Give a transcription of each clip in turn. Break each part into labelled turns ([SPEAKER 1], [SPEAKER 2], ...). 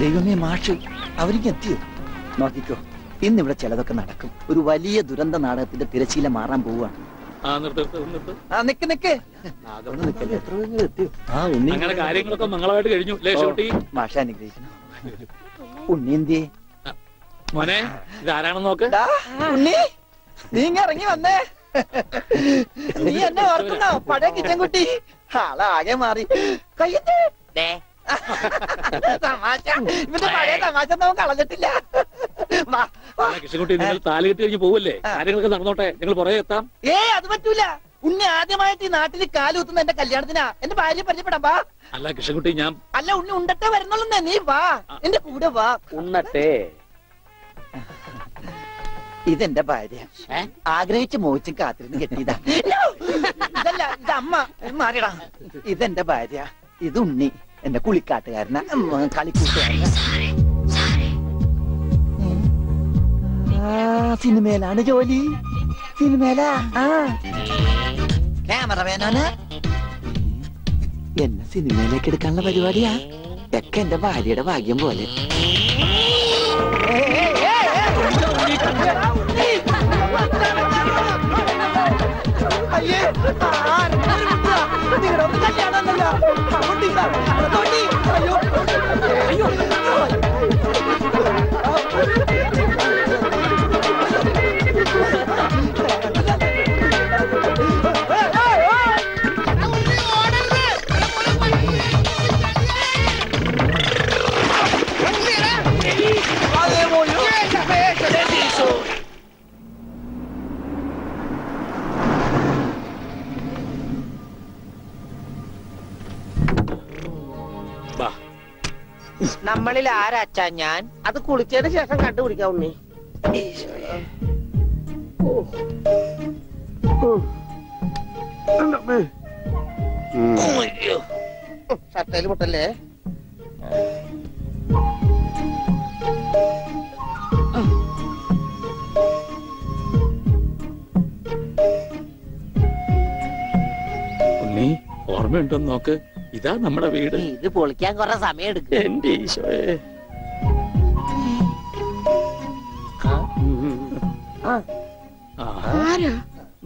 [SPEAKER 1] ദൈവമേ മാഷ് അവർക്ക് എത്തിയോ? നോക്കിക്കോ, ഇന്നിവിടെ ചിലതൊക്കെ നടക്കും. ഒരു വലിയ ദുരന്ത നാടകത്തിന്റെ തിരശീല മാറാൻ പോവുകയാണ്.
[SPEAKER 2] കാര്യങ്ങളൊക്കെ മംഗളമായിട്ട് കഴിഞ്ഞു.
[SPEAKER 1] മാഷ അനുഗ്രഹിക്കണം. ഉണ്ണി എന്തിയെ
[SPEAKER 2] മോനെ? ഇതാരാണെന്ന് നോക്ക്.
[SPEAKER 1] ഉണ്ണി, നീ ഇറങ്ങി വന്നേ. നീ എന്നെ ഓർക്കുന്നോ? പഴയ കിച്ചൻകുട്ടി ആളാകെ മാറി. കയ്യത്തെ തമാശ, ഇവന്റെ പഴയ തമാശ നമുക്ക് കളഞ്ഞിട്ടില്ല.
[SPEAKER 2] കൃഷ്ണൻകുട്ടി, നിങ്ങൾ താലി കെട്ടി കഴിഞ്ഞ് പോവല്ലേ? കാര്യങ്ങളൊക്കെ നടന്നോട്ടെ, ഞങ്ങൾ പുറകെ എത്താം.
[SPEAKER 1] അത് പറ്റൂല. ഉണ്ണി ആദ്യമായിട്ട് ഈ നാട്ടിൽ കാലുകുത്തുന്ന എന്റെ കല്യാണത്തിനാ. എന്റെ ഭാര്യ പരിചയപ്പെടാം. വാ.
[SPEAKER 2] അല്ല കൃഷ്ണൻകുട്ടി, ഞാൻ
[SPEAKER 1] അല്ല ഉണ്ണി ഉണ്ടട്ടെ വരുന്നുള്ളൂ. നീ വാ, എന്റെ കൂടെ വാ.
[SPEAKER 3] ഉണ്ണട്ടെ.
[SPEAKER 1] ഇതെന്റെ ഭാര്യ. ആഗ്രഹിച്ച് മോഹിച്ചും കാത്തിരുന്ന് കെട്ടിയതാ. ഇതല്ല, ഇത് അമ്മ. മാറിയടാ. ഇതെന്റെ ഭാര്യ. ഇത് ഉണ്ണി, എന്റെ കുളിക്കാട്ടുകാരന, കളിക്കൂട്ടുകാരന. സിനിമയിലാണ് ജോലി. സിനിമയിലാ. ക്യാമറമാനാണ്. എന്നെ സിനിമയിലേക്ക് എടുക്കാനുള്ള പരിപാടിയാ. ഒക്കെ എന്റെ ഭാര്യയുടെ ഭാഗ്യം പോലെ. അയ്യേ, നിങ്ങളുടെ ഒന്ന് കല്യാണമല്ലോ. അയ്യോ അയ്യോ.
[SPEAKER 3] നമ്മളിൽ ആരാച്ചാ ഞാൻ? അത് കുളിച്ചതിന് ശേഷം കണ്ടുപിടിക്കാം ഉണ്ണി. ഷട്ടയില് പൊട്ടല്ലേ?
[SPEAKER 2] ഉണ്ണി, ഓർമ്മയുണ്ടോന്ന് നോക്ക്. ഇതാ നമ്മുടെ വീട്.
[SPEAKER 3] ഇത് പൊളിക്കാൻ കുറെ സമയം എടുക്കും.
[SPEAKER 2] എന്റെ ഈശോയെ.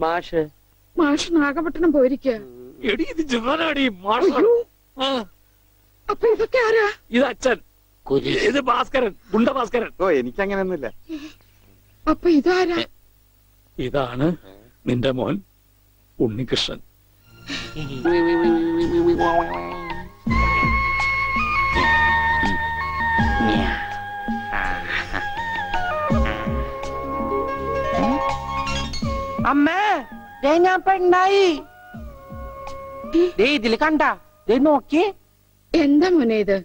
[SPEAKER 3] മാഷ്
[SPEAKER 4] മാഷ് നാഗപട്ടണം പോയിരിക്കുക.
[SPEAKER 2] എടി, ഇത് ജോനാടി മാഷ്.
[SPEAKER 4] അപ്പൊ ഇതൊക്കെ ആരാ?
[SPEAKER 2] ഇത് അച്ഛൻ. ഇത് ഭാസ്കരൻ, ഗുണ്ട ഭാസ്കരൻ.
[SPEAKER 5] ഓ, എനിക്കങ്ങനെയൊന്നുമില്ല.
[SPEAKER 4] അപ്പൊ ഇതാരാ?
[SPEAKER 2] ഇതാണ് നിന്റെ മോൻ ഉണ്ണികൃഷ്ണൻ.
[SPEAKER 3] അമ്മേ, ഞാൻ പെണ്ണായി. ഇതില് കണ്ട നോക്കി.
[SPEAKER 4] എന്താ മോനെ ഇത്?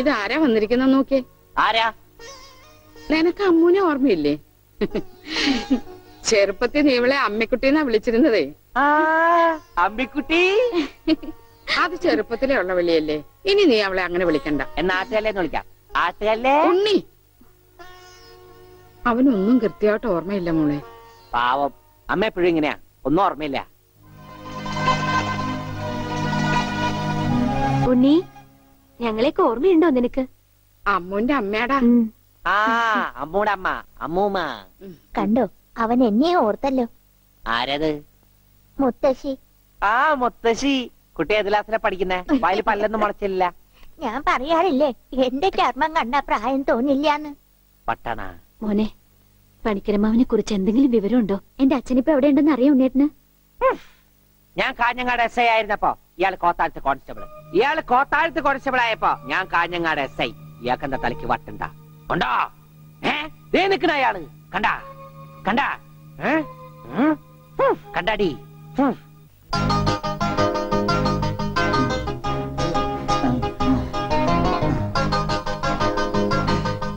[SPEAKER 4] ഇതാരാ വന്നിരിക്കുന്ന നോക്കിയേ.
[SPEAKER 3] ആരാ?
[SPEAKER 4] നിനക്ക് അമ്മൂനെ ഓർമ്മയില്ലേ? ചെറുപ്പത്തിൽ നീ ഇവളെ അമ്മിക്കുട്ടീന്നാ വിളിച്ചിരുന്നതേ.
[SPEAKER 3] അമ്മിക്കുട്ടി.
[SPEAKER 4] അത് ചെറുപ്പത്തിലേ ഉള്ള വിളിയല്ലേ. ഇനി നീ അവളെ അങ്ങനെ വിളിക്കണ്ട.
[SPEAKER 3] എന്നാ ആട്ടുകല്ലേന്ന് വിളിക്കാം. ആട്ടുകല്ലേ.
[SPEAKER 4] ഉണ്ണി, അവനൊന്നും കൃത്യമായിട്ട് ഓർമ്മയില്ല മോളെ.
[SPEAKER 3] പാവം. അമ്മ എപ്പോഴും ഇങ്ങനെയാ, ഒന്നും ഓർമ്മയില്ല.
[SPEAKER 6] ഉണ്ണി, ഞങ്ങളെയൊക്കെ ഓർമ്മയുണ്ടോ നിനക്ക്?
[SPEAKER 4] അമ്മൂന്റെ അമ്മയാടാ.
[SPEAKER 3] അമ്മൂടെ അമ്മ, അമ്മൂമ്മ.
[SPEAKER 6] കണ്ടോ, അവൻ എന്നെ ഓർത്തല്ലോ.
[SPEAKER 3] ആരത്?
[SPEAKER 6] മുത്തശ്ശി.
[SPEAKER 3] മുത്തശ്ശി. കുട്ടി ഏത് ക്ലാസ്സിലാ പഠിക്കുന്നേ? വായിൽ പല്ലൊന്നും മുളച്ചില്ല.
[SPEAKER 6] ഞാൻ പറയാറില്ലേ, എന്റെ ചർമ്മം കണ്ട പ്രായം തോന്നില്ലാന്ന്.
[SPEAKER 3] പട്ടണ
[SPEAKER 6] മോനെ, പണിക്കരമാവിനെ കുറിച്ച് എന്തെങ്കിലും വിവരമുണ്ടോ? എന്റെ അച്ഛനിപ്പോ എവിടെ ഉണ്ടെന്ന് അറിയാം ഉണ്ണേട്ടന്?
[SPEAKER 3] ഞാൻ കാഞ്ഞങ്ങാട് SI ആയിരുന്നപ്പോ ഇയാൾ കോത്താഴത്ത് കോൺസ്റ്റബിൾ. ഇയാള് കോത്താഴത്ത് കോൺസ്റ്റബിൾ ആയപ്പോ ഞാൻ കാഞ്ഞങ്ങാട് SI. ഇയാൾക്ക് എന്താ തലയ്ക്ക് വട്ടുണ്ട? ഉണ്ടോ? ദേ നിക്കണ അയാള്. കണ്ടാ കണ്ടാ കണ്ടാടി.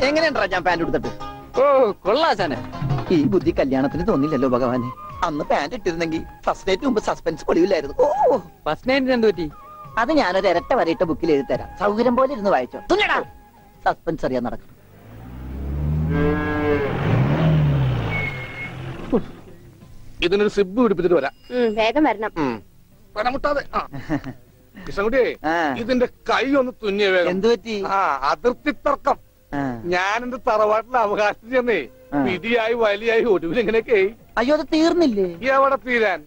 [SPEAKER 1] എങ്ങനെയുണ്ടാ ഞാൻ പാന്റ് എടുത്തിട്ട്?
[SPEAKER 3] ഓ, കൊള്ളാശാനെ.
[SPEAKER 1] ഈ ബുദ്ധി കല്യാണത്തിന് തോന്നില്ലല്ലോ ഭഗവാനെ. അന്ന് പാന്റ് ഇട്ടിരുന്നെങ്കിൽ ഫസ്റ്റ് നൈറ്റ് മുമ്പ് സസ്പെൻസ് പൊളിയില്ലായിരുന്നു. ഓ,
[SPEAKER 3] ഫസ്റ്റ് നൈറ്റിന് എന്ത് പറ്റി?
[SPEAKER 1] അത് ഞാനൊരു ഇരട്ട വരയിട്ട ബുക്കിൽ എഴുതി തരാം. സൗകര്യം പോലെ ഇരുന്ന് വായിച്ചോ. തുന്നടാ, സസ്പെൻസ് അറിയാൻ നടക്കണം.
[SPEAKER 5] ഇതിനൊരു സിബ് പിടിപ്പിച്ചിട്ട് വരാം.
[SPEAKER 6] വേഗം വരണം.
[SPEAKER 5] വരമുട്ടാതെ. കൃഷ്ണൻകുട്ടിയെ ഇതിന്റെ കൈ ഒന്ന് തുന്നിയ വേഗം.
[SPEAKER 1] എന്തു പറ്റി?
[SPEAKER 5] അതിർത്തി തർക്കം. ഞാൻ എന്റെ തറവാട്ടിലെ അവകാശം ചെന്നേ വിധിയായി വലിയായി ഒടുവിൽ ഇങ്ങനെയൊക്കെ.
[SPEAKER 1] അയ്യോ അത് തീർന്നില്ലേ?
[SPEAKER 5] എവിടെ തീരാൻ?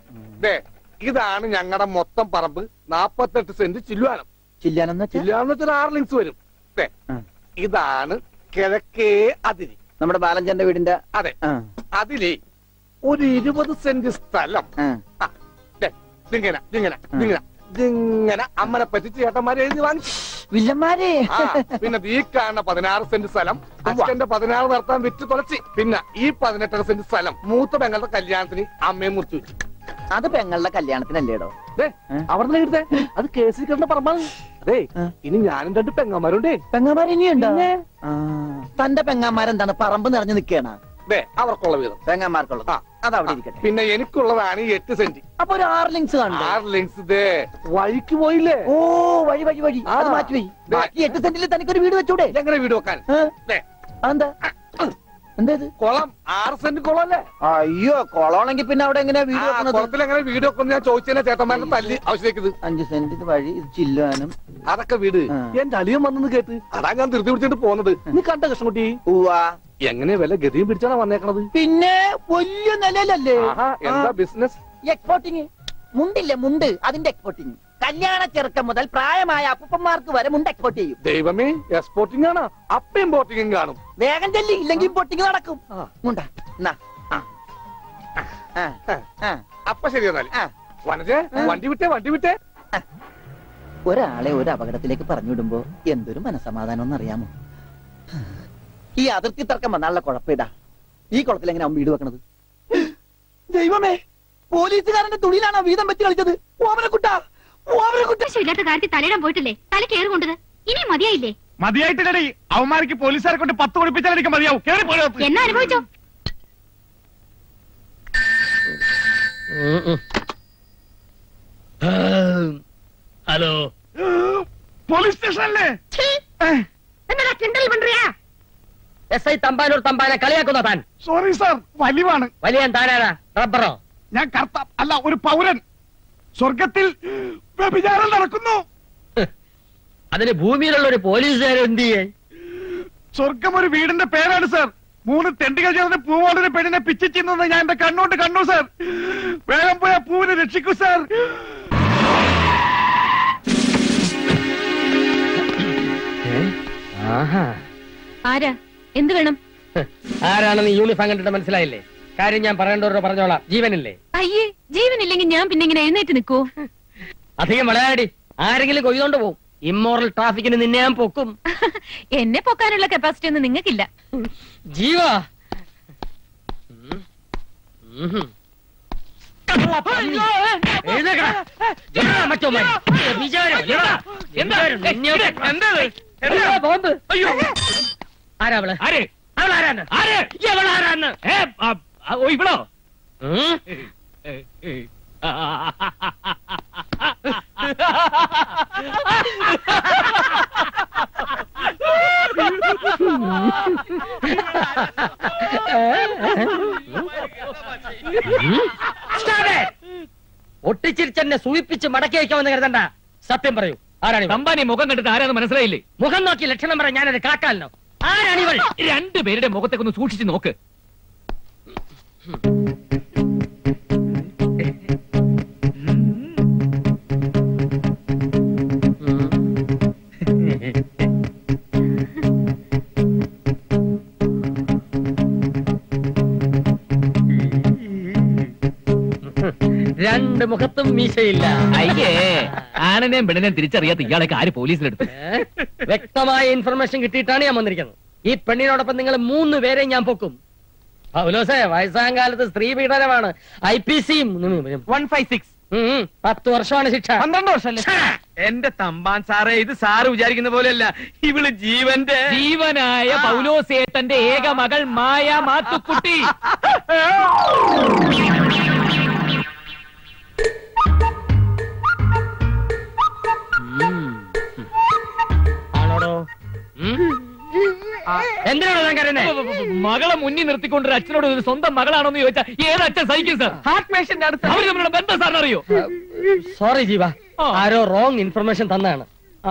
[SPEAKER 5] ഇതാണ് ഞങ്ങളുടെ മൊത്തം പറമ്പ്. 48 സെന്റ് ചില്ലുവാനം. ചില്ലുവാനം വെച്ചാൽ 6 ലിങ്സ് വരും. ഇതാണ് കിഴക്കേ അതിരി.
[SPEAKER 1] നമ്മുടെ ബാലഞ്ചന്റെ വീടിന്റെ.
[SPEAKER 5] അതെ. അതിലേ ഒരു 20 സെന്റ് സ്ഥലം ഇങ്ങനെ അമ്മനെ പറ്റിച്ച് ചേട്ടന്മാരെ എഴുതി വാങ്ങിച്ചു.
[SPEAKER 1] വില്ലന്മാരെ.
[SPEAKER 5] പിന്നെ ഈ കാണുന്ന 16 സെന്റ് സ്ഥലം അച്ഛന്റെ 16 നടത്താൻ വിറ്റ് തുളച്ചി. പിന്നെ ഈ 18 സെന്റ് സ്ഥലം മൂത്ത പെങ്ങളുടെ കല്യാണത്തിന് അമ്മയെ മുറിച്ചു വെച്ചു.
[SPEAKER 1] അത് പെങ്ങളുടെ കല്യാണത്തിനല്ലേടോ?
[SPEAKER 5] അവിടെ എടുത്തേ. അത് കേസിൽ കിടന്ന പറമ്പാണ്. അതെ, ഇനി ഞാനും 2 പെങ്ങന്മാരുണ്ടേ.
[SPEAKER 1] പെങ്ങന്മാർ ഇനിയുണ്ടോ? തന്റെ പെങ്ങന്മാരെന്താണ് പറമ്പ് നിറഞ്ഞു നിൽക്കണ?
[SPEAKER 5] അവർക്കുള്ള വീതം
[SPEAKER 1] പെങ്ങന്മാർക്കുള്ളത് അതവിടെ ഇരിക്കട്ടെ.
[SPEAKER 5] പിന്നെ എനിക്കുള്ളതാണ് 8 സെന്റ്.
[SPEAKER 1] അപ്പൊ ഒരു 6 ലിങ്സ് കാണും.
[SPEAKER 5] 6 ലിങ്സ് വഴിക്ക് പോയില്ലേ?
[SPEAKER 1] ഓ വഴി വഴി വഴി അത് മാറ്റി. ബാക്കി 8 സെന്റിൽ തനിക്കൊരു വീട് വെച്ചൂടെ?
[SPEAKER 5] എങ്ങനെ വീട് വെക്കാൻ?
[SPEAKER 1] എന്താ എന്തേത്?
[SPEAKER 5] കുളം 6 സെന്റ് കുളം അല്ലേ?
[SPEAKER 1] അയ്യോ കുളമാണെങ്കിൽ പിന്നെ അവിടെ എങ്ങനെയാ വീട് വെക്കുന്നത്?
[SPEAKER 5] കുളത്തിൽ എങ്ങനെ വീട് വെക്കുന്നു ഞാൻ ചോദിച്ചതിനെ ചേട്ടന്മാരുടെ തല്ലി ആവശ്യത്തേക്ക്.
[SPEAKER 1] 5 സെന്റ് വഴി ഇത് ചില്ലുവാനും
[SPEAKER 5] അതൊക്കെ വീട്. എന്റെ അളിയൻ വന്നെന്ന് കേട്ട് അതാ ഞാൻ ധൃതി പിടിച്ചിട്ട് പോകുന്നത്. നീ കണ്ട കൃഷ്ണൻകുട്ടി? എങ്ങനെ വില ഗതിയും പിടിച്ചാണ് വന്നേക്കണത്?
[SPEAKER 1] പിന്നെ വലിയ നിലയിലല്ലേ?
[SPEAKER 5] എന്താ ബിസിനസ്?
[SPEAKER 1] എക്സ്പോർട്ടിങ്. മുണ്ടില്ലേ മുണ്ട്, അതിന്റെ എക്സ്പോർട്ടിങ്. കല്യാണ ചെറുക്കം മുതൽ പ്രായമായ അപ്പന്മാർക്ക് വരെ മുണ്ട് എക്സ്പോർട്ട് ചെയ്യും.
[SPEAKER 5] ദൈവമേ, എക്സ്പോർട്ടിംഗ് ആണ്. അപ്പ ഇമ്പോർട്ടിംഗും കാണും.
[SPEAKER 1] വേഗം ചെല്ലി, ഇല്ലെങ്കിൽ ഇമ്പോർട്ടിംഗ് നടക്കും.
[SPEAKER 5] അപ്പൊ ശരി എന്നാൽ വനജേ, വണ്ടി വിട്ടേ.
[SPEAKER 1] ഒരാളെ ഒരു അപകടത്തിലേക്ക് പറഞ്ഞുവിടുമ്പോ എന്തൊരു മനസമാധാനം എന്നറിയാമോ? ഈ അതിർത്തി തർക്കം വന്നാലുള്ള കുഴപ്പമിതാ. ഈ കുളത്തിൽ എങ്ങനെ വീട് വെക്കണത്? ദൈവമേ, പോലീസുകാരന്റെ തുണിയിലാണ് വീതം വെച്ച് കളിച്ചത്.
[SPEAKER 6] ഇല്ലാത്ത കാര്യത്തിൽ തലയിടാൻ പോയിട്ടില്ലേ? തല കയറി കൊണ്ടത് ഇനി മതിയായില്ലേ?
[SPEAKER 7] മതിയായിട്ടില്ലേ? അവന്മാർക്ക് പോലീസുകാരെ കൊണ്ട് 10 കുടിപ്പിച്ചാൽ എനിക്ക് മതിയാവും.
[SPEAKER 6] എന്നാ അനുഭവിച്ചോ?
[SPEAKER 2] Hello,
[SPEAKER 7] police സ്റ്റേഷനല്ലേ?
[SPEAKER 6] എന്നാ കിണ്ടൽ പண்றியா?
[SPEAKER 3] SI തമ്പാനൂർ തമ്പാനെ കളിയാക്കുന്ന താൻ?
[SPEAKER 7] സോറി സാർ, വലിവാണ്.
[SPEAKER 3] വലിയ താനാരാ? റബ്ബറോ?
[SPEAKER 7] ഞാൻ കർത്ത അല്ല, ഒരു പൗരൻ. സ്വർഗത്തിൽ വ്യഭിചാരം നടക്കുന്നു.
[SPEAKER 3] അതിന് ഭൂമിയിലുള്ള ഒരു പോലീസുകാരൻ എന്ത് ചെയ്യേ?
[SPEAKER 7] സ്വർഗം ഒരു വീടിന്റെ പേരാണ് സാർ. 3 തെണ്ടികൾ ചേർന്ന് പൂവോടൊരു പെണ്ണിനെ പിച്ചിച്ചിരുന്നത് ഞാൻ എന്റെ കണ്ണോട്ട് കണ്ടു സാർ. വേഗം പോയ പൂവിനെ രക്ഷിക്കൂ സാർ.
[SPEAKER 6] ആരാ? എന്ത് വേണം?
[SPEAKER 3] ആരാണെന്ന് യൂണിഫോം കണ്ടിട്ട് മനസ്സിലായില്ലേ? കാര്യം ഞാൻ പറയേണ്ടവരോ പറഞ്ഞോളാം. ജീവനില്ലേ?
[SPEAKER 6] അയ്യേ, ജീവനില്ലെങ്കിൽ ഞാൻ പിന്നെ ഇങ്ങനെ എഴുന്നേറ്റ് നിൽക്കൂ?
[SPEAKER 3] അധികം വളയാടി, ആരെങ്കിലും കൊയ്തോണ്ട് പോവും. ഇമ്മോറൽ ട്രാഫിക്കിന് നിന്നെ ഞാൻ പൊക്കും.
[SPEAKER 6] എന്നെ പൊക്കാനുള്ള കപ്പാസിറ്റി ഒന്നും നിങ്ങൾക്കില്ല.
[SPEAKER 3] ജീവ ആരാവള്? അവളാരാന്ന്? അവളാരാന്ന്?
[SPEAKER 2] ഇവളോ?
[SPEAKER 3] ഒട്ടിച്ചിരിച്ചെന്നെ സൂചിപ്പിച്ച് മടക്കി വയ്ക്കാമെന്ന് കരുതണ്ട. സത്യം പറയൂ, ആരാണ്? തമ്പാനി മുഖം കണ്ടിട്ട് ആരാന്ന് മനസ്സിലായില്ലേ? മുഖം നോക്കി ലക്ഷണം പറയാൻ ഞാനത് കാക്കാലോ. ആരാണിവൾ?
[SPEAKER 2] 2 പേരുടെ മുഖത്തേക്ക് ഒന്ന് സൂക്ഷിച്ച് നോക്ക്.
[SPEAKER 3] രണ്ട് മുഖത്തും മീശയില്ല.
[SPEAKER 2] അയ്യേ, ആനനെയും പെണ്ണിനെയും തിരിച്ചറിയാത്ത ഇയാളൊക്കെ ആര് പോലീസിലെടുത്തു?
[SPEAKER 3] വ്യക്തമായ ഇൻഫർമേഷൻ കിട്ടിയിട്ടാണ് ഞാൻ വന്നിരിക്കുന്നത്. ഈ പെണ്ണിനോടൊപ്പം നിങ്ങൾ 3 പേരെയും ഞാൻ പൊക്കും. പൗലോസേ, വയസ്സാം കാലത്ത് സ്ത്രീ പീഡനമാണ്. IPC
[SPEAKER 7] 156.
[SPEAKER 3] 10 വർഷമാണ് ശിക്ഷ.
[SPEAKER 7] 12 വർഷം. എന്റെ തമ്പാൻ സാറേ, ഇത് സാറ് വിചാരിക്കുന്ന പോലെയല്ല. ഇവള് ജീവനായ
[SPEAKER 2] പൗലോസേട്ടന്റെ ഏക മകൾ മായ മാത്തുക്കുട്ടി.
[SPEAKER 3] ആണോടോ? എന്തിനാണോ ഞാൻ കരുതുന്നത്?
[SPEAKER 2] മകളെ മുന്നിൽ നിർത്തിക്കൊണ്ടൊരു അച്ഛനോട് ഒരു സ്വന്തം മകളാണോന്ന് ചോദിച്ചാൽ ഏത് അച്ഛൻ സഹിക്കും സാർ?
[SPEAKER 7] ഹാർട്ട് പേഷ്യന്റ് അടുത്ത്
[SPEAKER 2] അവർ തമ്മിലുള്ള ബന്ധം സാറിന് അറിയോ?
[SPEAKER 3] സോറി ജീവ,
[SPEAKER 8] ആരോ റോങ് ഇൻഫർമേഷൻ തന്നാണ്.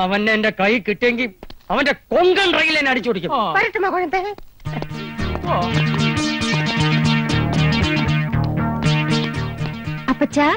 [SPEAKER 8] അവനെ എന്റെ കൈ കിട്ടിയെങ്കിൽ അവന്റെ കൊങ്കൺ റെയിൽ എന്നെ അടിച്ചോടിക്കും.
[SPEAKER 6] അപ്പച്ചാ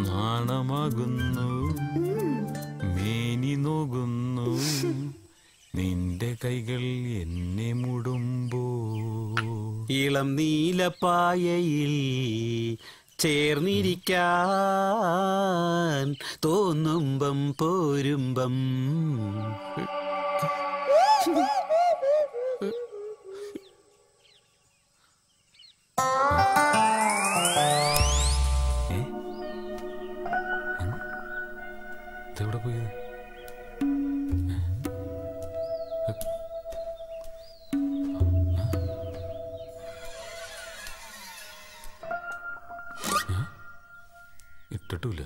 [SPEAKER 9] നാണമാകുന്നു മേനി നോകുന്നു നിന്റെ കൈകൾ എന്നെ മുടുമ്പോ ഇളം നീലപ്പായയിൽ ചേർന്നിരിക്കാൻ തോന്നുമ്പം പോരുമ്പം എവിടെ പോയത്? ഇട്ടിട്ടില്ല.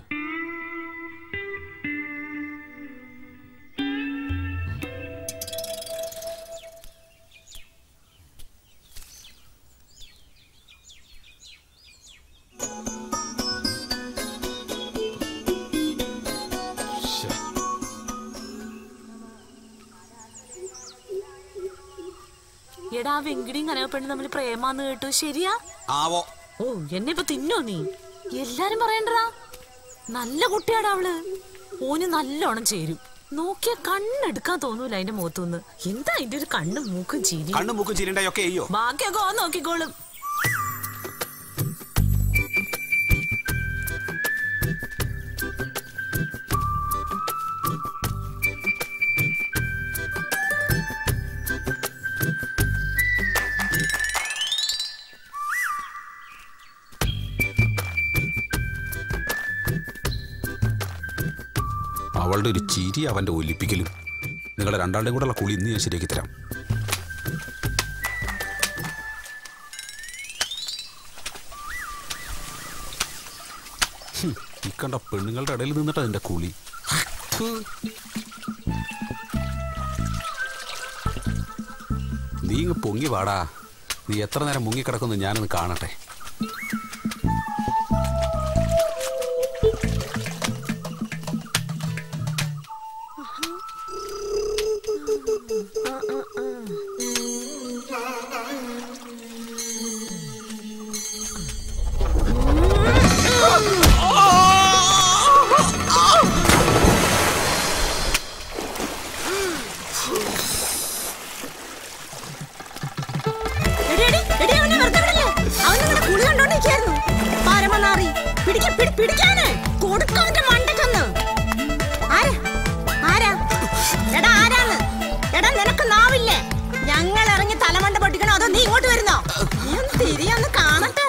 [SPEAKER 10] എടാ വെങ്കിടിയും കനകപ്പെണ്ണും തമ്മിൽ പ്രേമാന്ന് കേട്ടു. ശരിയാ?
[SPEAKER 9] ആവോ.
[SPEAKER 10] ഓ എന്നെ ഇപ്പൊ തിന്നോ നീ? എല്ലാരും പറയണ്ടാ നല്ല കുട്ടിയാടാ അവള്. ഓന് നല്ലോണം ചേരും. നോക്കിയാ കണ്ണെടുക്കാൻ തോന്നൂല അതിന്റെ മുഖത്തുനിന്ന്. എന്താ അതിന്റെ ഒരു കണ്ണും മൂക്കും ചീരി.
[SPEAKER 9] കണ്ണും മൂക്കും ചീരിണ്ടൊക്കെ അയ്യോ
[SPEAKER 10] ബാക്കിയൊക്കെ ഓൻ നോക്കിക്കോളും.
[SPEAKER 9] അവളുടെ ഒരു ചിരി അവന്റെ ഒലിപ്പിക്കലും. നിങ്ങളുടെ രണ്ടാളുടെയും കൂടെ ഉള്ള കുളി ഇന്ന് ഞാൻ ശരിയാക്കി തരാം. ഈ കണ്ട പെണ്ണുങ്ങളുടെ ഇടയിൽ നിന്നിട്ട് അതിന്റെ കുളി. നീ ഇങ്ങ് പൊങ്ങി വാടാ. നീ എത്ര നേരം മുങ്ങിക്കിടക്കുന്നു ഞാനൊന്ന് കാണട്ടെ.
[SPEAKER 10] ഞങ്ങൾ ഇറങ്ങി തലമണ്ട പൊട്ടിക്കണോ അതോ നീ ഇങ്ങോട്ട് വരുന്നോ? തിരിയൊന്ന് കാണട്ടെ.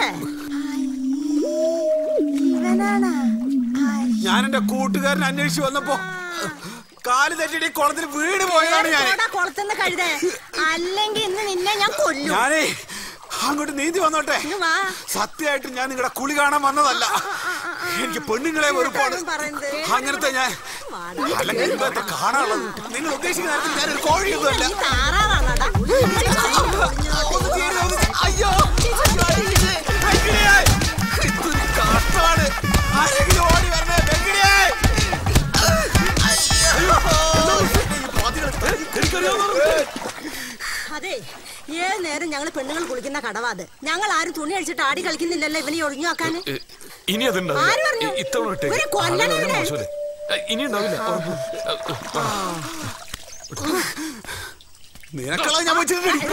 [SPEAKER 9] ഞാൻ എന്റെ കൂട്ടുകാരൻ അന്വേഷിച്ചു വന്നപ്പോ കാല് തെറ്റിട്ട് കുളത്തിൽ വീട് പോയതാണ് ഞാൻ.
[SPEAKER 10] കുളത്തുനിന്ന് കഴുതേ അല്ലെങ്കിൽ ഇന്ന് നിന്നെ ഞാൻ കൊല്ലും.
[SPEAKER 9] ഞാനേ അങ്ങോട്ട് നീന്തി വന്നോട്ടെ. സത്യമായിട്ട് ഞാൻ നിങ്ങളുടെ കുളി കാണാൻ വന്നതല്ല. എനിക്ക് പെണ്ണുങ്ങളെ വെറുപ്പാണ്. അങ്ങനത്തെ ഞാൻ അല്ലെങ്കിൽ കാണാനുള്ളത് നിങ്ങൾ ഉദ്ദേശിക്കുന്ന നേരത്തിൽ ഞാനൊരു കോഴിയൊന്നുമല്ല. അയ്യോ ഇതൊരു കാട്ടാണ്. ആരെങ്കിലും ഓടി വരണേ വെങ്കിടിയേ.
[SPEAKER 10] അതെ ഏത് നേരം ഞങ്ങൾ പെണ്ണുങ്ങൾ കുളിക്കുന്ന കടവാ അത്. ഞങ്ങൾ ആരും തുണി അടിച്ചിട്ട് ആടി കളിക്കുന്നില്ലല്ലോ ഇവനെ ഒഴിഞ്ഞു വെക്കാന്.
[SPEAKER 9] ഇനി അതുണ്ടാവില്ല. ഇനി ഉണ്ടാവില്ല. നിനക്കളാ ഞാൻ വെച്ചിട്ടുണ്ട്.